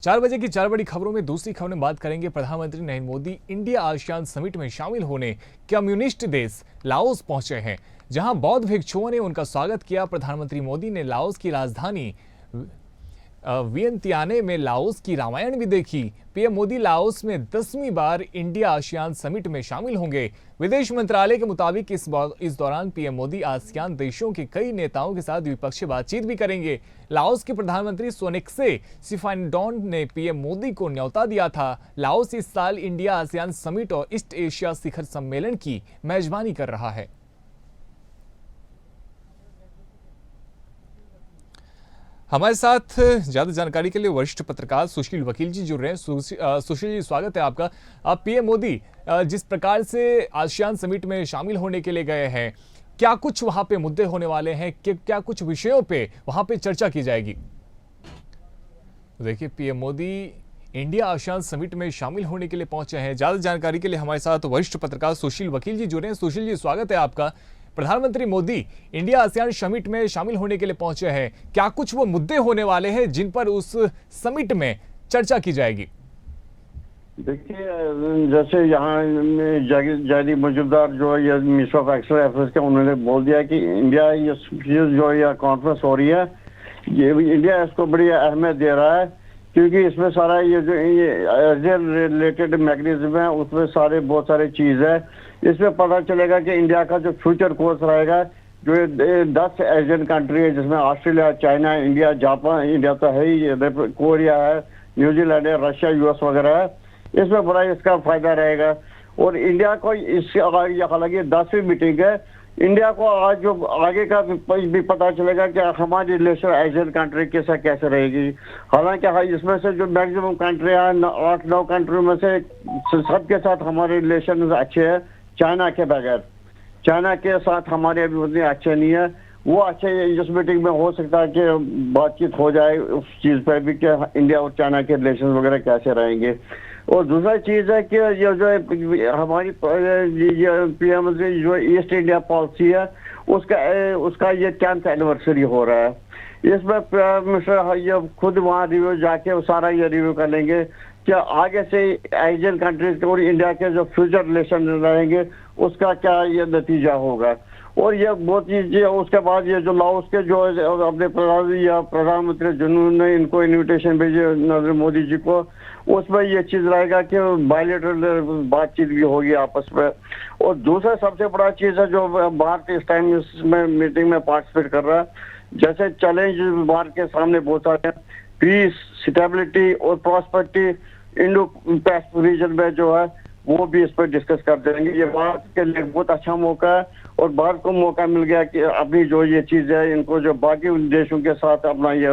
4 बजे की 4 बड़ी खबरों में दूसरी खबर में बात करेंगे। प्रधानमंत्री Narendra Modi India ASEAN summit में शामिल होने कम्युनिस्ट देश लाओस पहुंचे हैं, जहां बौद्ध भिक्षुओं ने उनका स्वागत किया। प्रधानमंत्री मोदी ने लाओस की राजधानी वियंतियाने में लाओस की रामायण भी देखी। पीएम मोदी लाओस में 10वीं बार इंडिया आसियान समिट में शामिल होंगे। विदेश मंत्रालय के मुताबिक इस दौरान पीएम मोदी आसियान देशों के कई नेताओं के साथ द्विपक्षीय बातचीत भी करेंगे। लाओस के प्रधानमंत्री सोनेक्से सिफाइनडोन ने पीएम मोदी को न्योता दिया था। लाओस इस साल इंडिया आसियान समिट और ईस्ट एशिया शिखर सम्मेलन की मेजबानी कर रहा है। हमारे साथ ज्यादा जानकारी के लिए वरिष्ठ पत्रकार सुशील वकील जी जुड़ रहे हैं। सुशील जी, स्वागत है आपका। आप पीएम मोदी जिस प्रकार से आसियान समिट में शामिल होने के लिए गए हैं, क्या कुछ वहां पे मुद्दे होने वाले हैं, क्या कुछ विषयों पे वहां पे चर्चा की जाएगी? देखिए, PM Modi India ASEAN summit में शामिल होने के लिए पहुंचे हैं। ज्यादा जानकारी के लिए हमारे साथ वरिष्ठ पत्रकार सुशील वकील जी जुड़े हैं। सुशील जी, स्वागत है आपका। प्रधानमंत्री मोदी इंडिया आसियान समिट में शामिल होने के लिए पहुंचे हैं, क्या कुछ वो मुद्दे होने वाले हैं जिन पर उस समिट में चर्चा की जाएगी? देखिए, जैसे यहाँ जारी मौजूदार जो ये मिनिस्टर ऑफ एक्सटर्नल अफेयर्स के उन्होंने बोल दिया कि इंडिया ये जो ये कॉन्फ्रेंस हो रही है, ये इंडिया इसको बड़ी अहमियत दे रहा है, क्योंकि इसमें सारा ये जो ये रिलेटेड मैकेनिज्म है, उसमें सारे बहुत सारे चीज है। इसमें पता चलेगा कि इंडिया का जो फ्यूचर कोर्स रहेगा, जो 10 एशियन कंट्री है, जिसमें Australia, China, India, Japan, India तो है ही, कोरिया है, न्यूजीलैंड है, रशिया, यूएस वगैरह है, इसमें बड़ा इसका फायदा रहेगा। और इंडिया को इससे हालांकि 10वीं मीटिंग है, इंडिया को आज जो आगे का भी पता चलेगा कि हमारी रिलेशन एशियन कंट्री के साथ कैसे रहेगी। हालांकि इसमें से जो मैक्सिमम कंट्री है, 8-9 कंट्री में से सबके साथ हमारे रिलेशन अच्छे हैं, चाइना के बगैर। चाइना के साथ हमारे अभी उतने अच्छे नहीं है। वो अच्छे इस मीटिंग में हो सकता है कि बातचीत हो जाए उस चीज पर भी कि इंडिया और चाइना के रिलेशन वगैरह कैसे रहेंगे। और दूसरा चीज है कि ये जो हमारी पीएम जो ईस्ट इंडिया पॉलिसी है, उसका ये 10th एनिवर्सरी हो रहा है। इसमें प्राइम मिनिस्टर ये खुद वहाँ रिव्यू जाके सारा ये रिव्यू कर लेंगे कि आगे से एशियन कंट्रीज और इंडिया के जो फ्यूचर रिलेशन रहेंगे उसका क्या ये नतीजा होगा। और ये बहुत चीज, उसके बाद ये जो लाओस के जो अपने प्रधानमंत्री जिन्होंने इनको इन्विटेशन भेजे नरेंद्र मोदी जी को, उसमें ये चीज रहेगा कि बायलैटरल बातचीत भी होगी आपस में। और दूसरा सबसे बड़ा चीज है जो भारत इस टाइम इसमें मीटिंग में पार्टिसिपेट कर रहा है, जैसे चैलेंज भारत के सामने बहुत सारे हैं, पीस, स्टेबिलिटी और प्रॉस्पेरिटी इंडो पैसिफिक रीजन में जो है वो भी इस पर डिस्कस कर देंगे। ये भारत के लिए बहुत अच्छा मौका है और भारत को मौका मिल गया कि अपनी जो ये चीज है, इनको जो बाकी देशों के साथ अपना ये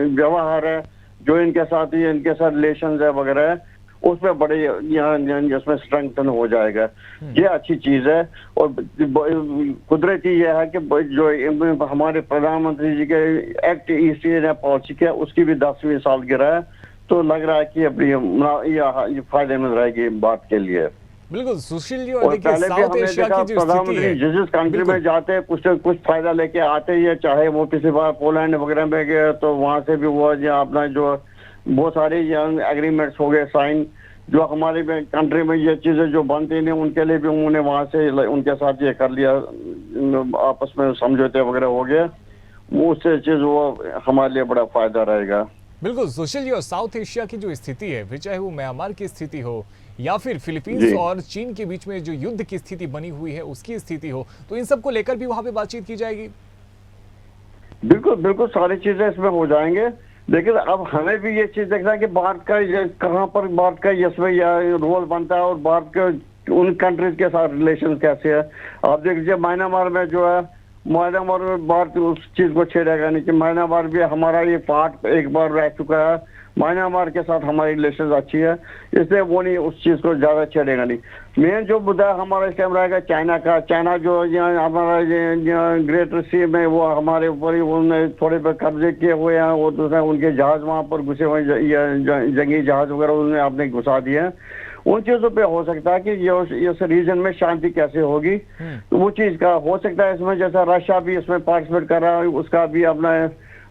व्यवहार है, जो इनके साथ रिलेशन है वगैरह है, उसमें बड़े यहाँ इसमें स्ट्रेंथन हो जाएगा। ये अच्छी चीज है। और कुदरती ये है कि जो हमारे प्रधानमंत्री जी के एक्ट ईस्ट इंडिया पॉलिसी के, उसकी भी 10वीं सालगिरह है, तो लग रहा है कि अपनी ये फायदेमंद रहेगी बात के लिए। बिल्कुल सुशील जी, और पहले भी हमने देखा प्रधानमंत्री जिस कंट्री में जाते हैं कुछ फायदा लेके आते ही है, चाहे वो पिछली बार पोलैंड वगैरह में गए तो वहां से भी वो अपना जो बहुत सारे एग्रीमेंट्स हो गए साइन, जो हमारे कंट्री में ये चीजें जो बनती नहीं उनके लिए भी उन्होंने वहां से उनके साथ ये कर लिया, आपस में समझौते वगैरह हो गए, उससे चीज वो हमारे लिए बड़ा फायदा रहेगा। बिल्कुल सुशील जी, और साउथ एशिया की जो स्थिति है, फिर चाहे वो म्यांमार की स्थिति हो या फिर फिलीपींस और चीन के बीच में जो युद्ध की स्थिति बनी हुई है उसकी स्थिति हो, तो इन सब को लेकर भी वहां पे बातचीत की जाएगी। बिल्कुल बिल्कुल, सारी चीजें इसमें हो जाएंगे। लेकिन अब हमें भी ये चीज देखना है कि भारत का कहाँ पर भारत का इसमें रोल बनता है और भारत के उन कंट्रीज के साथ रिलेशन कैसे है। आप देख लीजिए म्यांमार में जो है, म्यांमार में भारत उस चीज को छेड़ेगा नहीं कि म्यांमार भी हमारा ये पार्ट एक बार रह चुका है, म्यांमार के साथ हमारी रिलेशन अच्छी है, इसलिए वो नहीं उस चीज को ज्यादा छेड़ेगा नहीं। मेन जो मुद्दा हमारा इस टाइम रहेगा चाइना का। चाइना जो हमारा ग्रेटर सी में वो हमारे ऊपर ही उन्होंने थोड़े पे कब्जे किए हुए हैं, और दूसरा उनके जहाज वहां पर घुसे हुए, जंगी जहाज वगैरह उन्होंने आपने घुसा दिए हैं। उन चीजों पे हो सकता है कि ये इस रीजन में शांति कैसे होगी, तो वो चीज का हो सकता है इसमें। जैसा रशिया भी इसमें पार्टिसिपेट कर रहा है, उसका भी अपना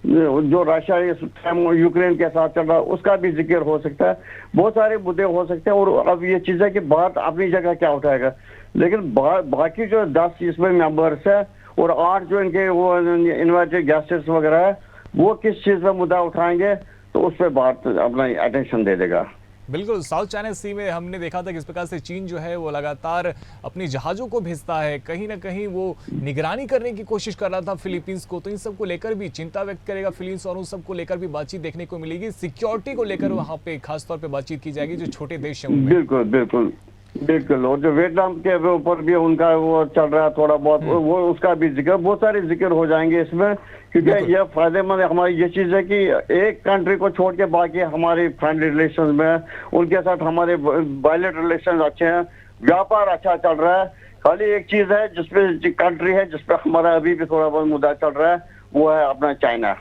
जो रशिया इस टाइम यूक्रेन के साथ चल रहा है उसका भी जिक्र हो सकता है। बहुत सारे मुद्दे हो सकते हैं। और अब ये चीज है कि बात अपनी जगह क्या उठाएगा, लेकिन बाकी जो 10 इसमें मेंबर्स है और 8 जो इनके वो इन्वाइटेड गेस्ट्स वगैरह है, वो किस चीज पर मुद्दा उठाएंगे तो उस पर बात अपना अटेंशन दे देगा। बिल्कुल, साउथ चाइना सी में हमने देखा था किस प्रकार से चीन जो है वो लगातार अपनी जहाज़ों को भेजता है, कहीं ना कहीं वो निगरानी करने की कोशिश कर रहा था फिलीपींस को। तो इन सब को लेकर भी चिंता व्यक्त करेगा फिलीपींस और उन सब को लेकर भी बातचीत देखने को मिलेगी। सिक्योरिटी को लेकर वहाँ पे खासतौर पे बातचीत की जाएगी, जो छोटे देश हैं उनमें। बिल्कुल बिल्कुल बिल्कुल। और जो वियतनाम के ऊपर भी उनका वो चल रहा है थोड़ा बहुत, वो उसका भी जिक्र, बहुत सारे जिक्र हो जाएंगे इसमें, क्योंकि यह फायदेमंद हमारी ये चीज है कि एक कंट्री को छोड़ के बाकी हमारे फ्रेंडली रिलेशन में उनके साथ हमारे बायलेटरल रिलेशन अच्छे हैं, व्यापार अच्छा चल रहा है। खाली एक चीज है जिसपे कंट्री है जिसपे हमारा अभी भी थोड़ा बहुत मुद्दा चल रहा है, वो है अपना चाइना।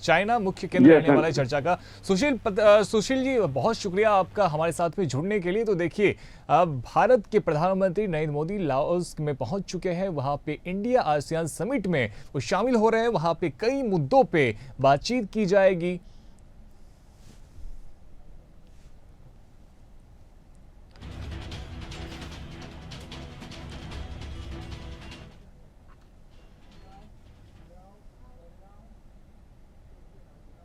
चाइना मुख्य केंद्र रहने वाला है चर्चा का। सुशील जी, बहुत शुक्रिया आपका हमारे साथ में जुड़ने के लिए। तो देखिए, अब भारत के प्रधानमंत्री नरेंद्र मोदी लाओस में पहुंच चुके हैं। वहां पे इंडिया आसियान समिट में वो शामिल हो रहे हैं। वहां पे कई मुद्दों पे बातचीत की जाएगी।